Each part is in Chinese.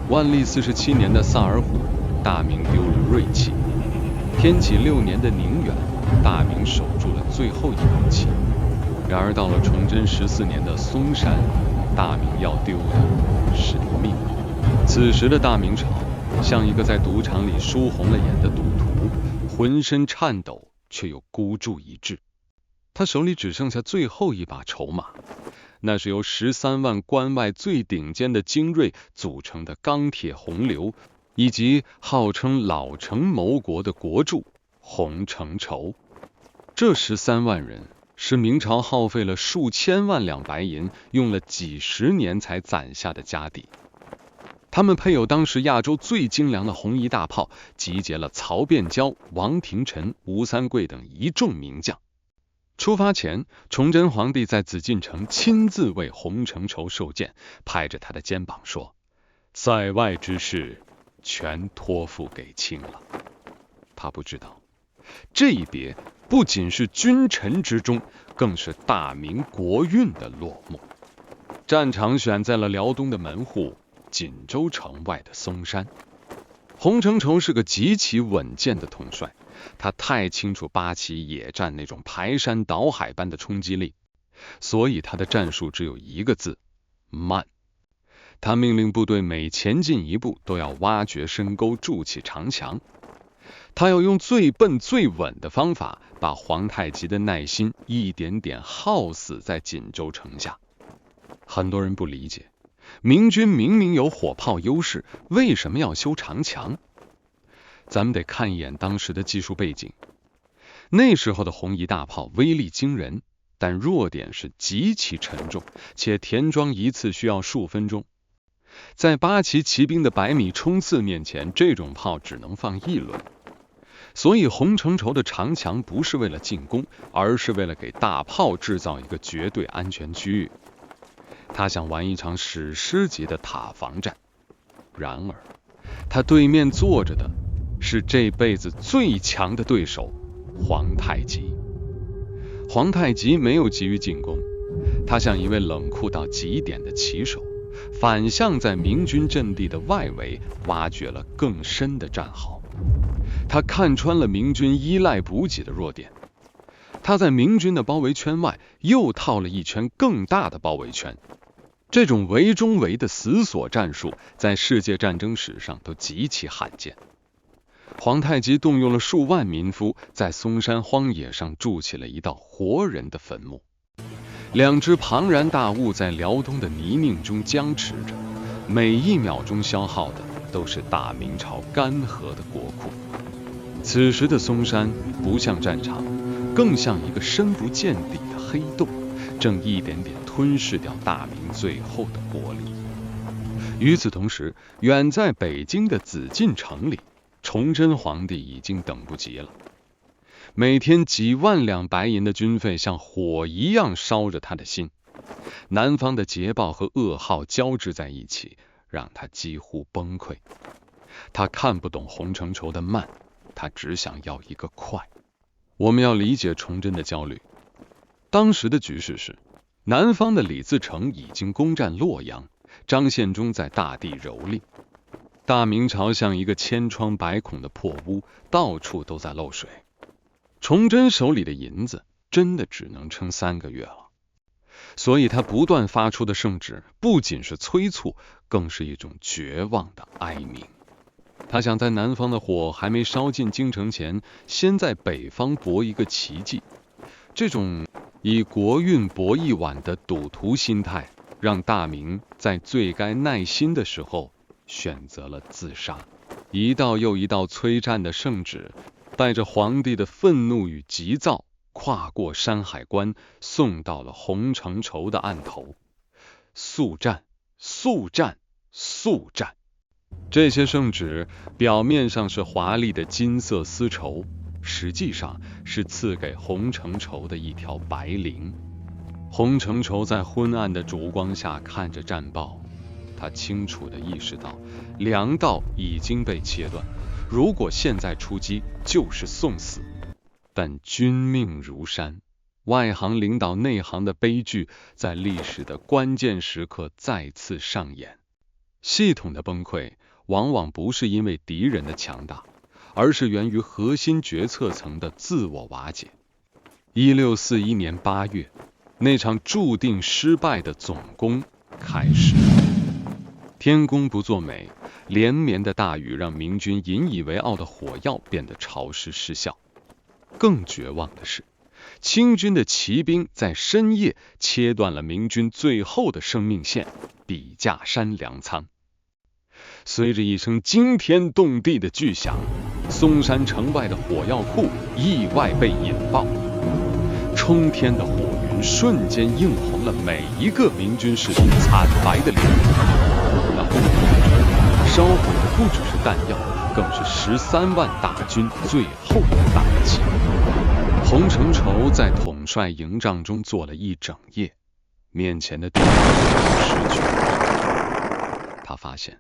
万历47年的萨尔浒，大明丢了锐气；天启6年的宁远，大明守住了最后一口气。然而到了崇祯14年的嵩山，大明要丢的是命。此时的大明朝像一个在赌场里输红了眼的赌徒，浑身颤抖，却又孤注一掷。他手里只剩下最后一把筹码，那是由13万关外最顶尖的精锐组成的钢铁洪流，以及号称老成谋国的国柱洪承畴。这13万人是明朝耗费了数千万两白银，用了几十年才攒下的家底。他们配有当时亚洲最精良的红夷大炮，集结了曹变蛟、王廷臣、吴三桂等一众名将。出发前，崇祯皇帝在紫禁城亲自为洪承畴授剑，拍着他的肩膀说：“塞外之事，全托付给卿了。”他不知道，这一别不仅是君臣之忠，更是大明国运的落幕。战场选在了辽东的门户，锦州城外的嵩山。洪承畴是个极其稳健的统帅，他太清楚八旗野战那种排山倒海般的冲击力，所以他的战术只有一个字：慢。他命令部队每前进一步都要挖掘深沟，筑起长墙。他要用最笨最稳的方法，把皇太极的耐心一点点耗死在锦州城下。很多人不理解，明军明明有火炮优势，为什么要修长墙？咱们得看一眼当时的技术背景。那时候的红夷大炮威力惊人，但弱点是极其沉重，且填装一次需要数分钟。在八旗骑兵的100米冲刺面前，这种炮只能放1轮。所以洪承畴的长墙不是为了进攻，而是为了给大炮制造一个绝对安全区域。他想玩一场史诗级的塔防战。然而他对面坐着的是这辈子最强的对手皇太极。皇太极没有急于进攻，他像一位冷酷到极点的棋手，反向在明军阵地的外围挖掘了更深的战壕。他看穿了明军依赖补给的弱点，他在明军的包围圈外又套了一圈更大的包围圈。这种围中围的死锁战术在世界战争史上都极其罕见。皇太极动用了数万民夫，在嵩山荒野上筑起了一道活人的坟墓。2只庞然大物在辽东的泥泞中僵持着，每1秒钟消耗的都是大明朝干涸的国库。此时的嵩山不像战场，更像一个深不见底的黑洞，正一点点吞噬掉大明最后的国力。与此同时，远在北京的紫禁城里，崇祯皇帝已经等不及了。每天几万两白银的军费像火一样烧着他的心，南方的捷报和噩耗交织在一起，让他几乎崩溃。他看不懂洪承畴的慢，他只想要一个快。我们要理解崇祯的焦虑。当时的局势是，南方的李自成已经攻占洛阳，张献忠在大地蹂躏。大明朝像一个千疮百孔的破屋，到处都在漏水。崇祯手里的银子真的只能撑3个月了，所以他不断发出的圣旨不仅是催促，更是一种绝望的哀鸣。他想在南方的火还没烧进京城前，先在北方搏一个奇迹。这种以国运搏一晚的赌徒心态，让大明在最该耐心的时候选择了自杀。一道又一道催战的圣旨，带着皇帝的愤怒与急躁，跨过山海关，送到了洪承畴的案头。速战，速战，速战！这些圣旨表面上是华丽的金色丝绸，实际上是赐给洪承畴的一条白绫。洪承畴在昏暗的烛光下看着战报，他清楚地意识到粮道已经被切断，如果现在出击就是送死。但军命如山，外行领导内行的悲剧在历史的关键时刻再次上演。系统的崩溃往往不是因为敌人的强大，而是源于核心决策层的自我瓦解。1641年8月，那场注定失败的总攻开始。天公不作美，连绵的大雨让明军引以为傲的火药变得潮湿失效。更绝望的是，清军的骑兵在深夜切断了明军最后的生命线——笔架山粮仓。随着一声惊天动地的巨响，松山城外的火药库意外被引爆，冲天的火云瞬间映红了每一个明军士兵惨白的脸孔。那火云中烧毁的不只是弹药，更是13万大军最后的大旗。洪承畴在统帅营帐中坐了一整夜，面前的敌人失去了。他发现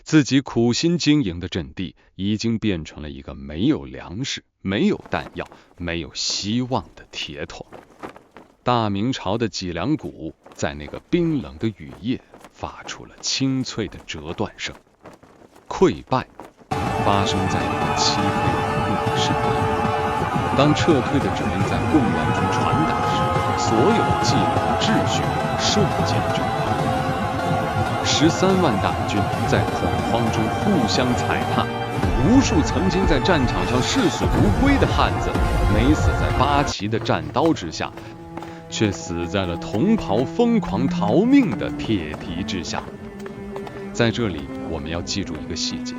自己苦心经营的阵地已经变成了一个没有粮食、没有弹药、没有希望的铁桶。大明朝的脊梁骨在那个冰冷的雨夜发出了清脆的折断声。溃败发生在一个漆黑的墓室里。当撤退的指令在混乱中传达时，所有的纪律和秩序瞬间中断。13万大军在恐慌中互相踩踏，无数曾经在战场上视死如归的汉子，没死在八旗的战刀之下，却死在了同袍疯狂逃命的铁蹄之下。在这里，我们要记住一个细节：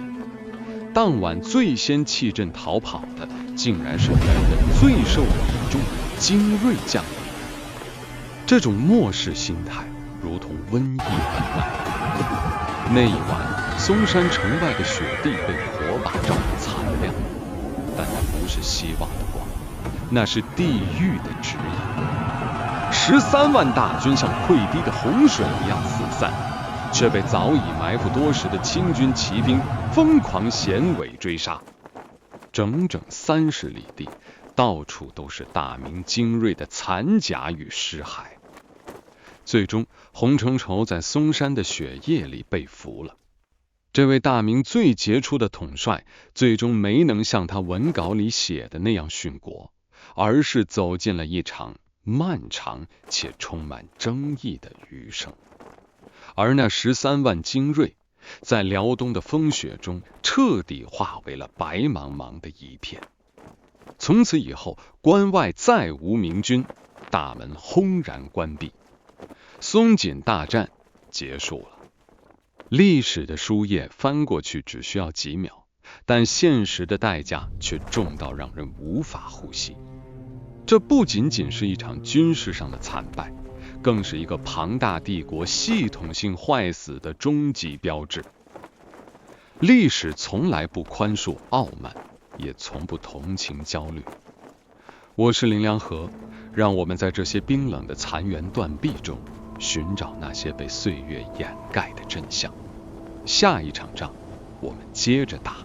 当晚最先弃阵逃跑的，竟然是原本最受倚重的精锐将领。这种漠视心态如同瘟疫般蔓延。那一晚，松山城外的雪地被火把照得惨亮，但那不是希望的光，那是地狱的指引。13万大军像溃堤的洪水一样四散，却被早已埋伏多时的清军骑兵疯狂衔尾追杀。整整30里地，到处都是大明精锐的残甲与尸骸。最终，洪承畴在松山的雪夜里被俘了。这位大明最杰出的统帅，最终没能像他文稿里写的那样殉国，而是走进了一场漫长且充满争议的余生。而那13万精锐，在辽东的风雪中彻底化为了白茫茫的一片。从此以后，关外再无明军，大门轰然关闭。松锦大战结束了。历史的书页翻过去只需要几秒，但现实的代价却重到让人无法呼吸。这不仅仅是一场军事上的惨败，更是一个庞大帝国系统性坏死的终极标志。历史从来不宽恕傲慢，也从不同情焦虑。我是林良和，让我们在这些冰冷的残垣断壁中寻找那些被岁月掩盖的真相。下一场仗，我们接着打。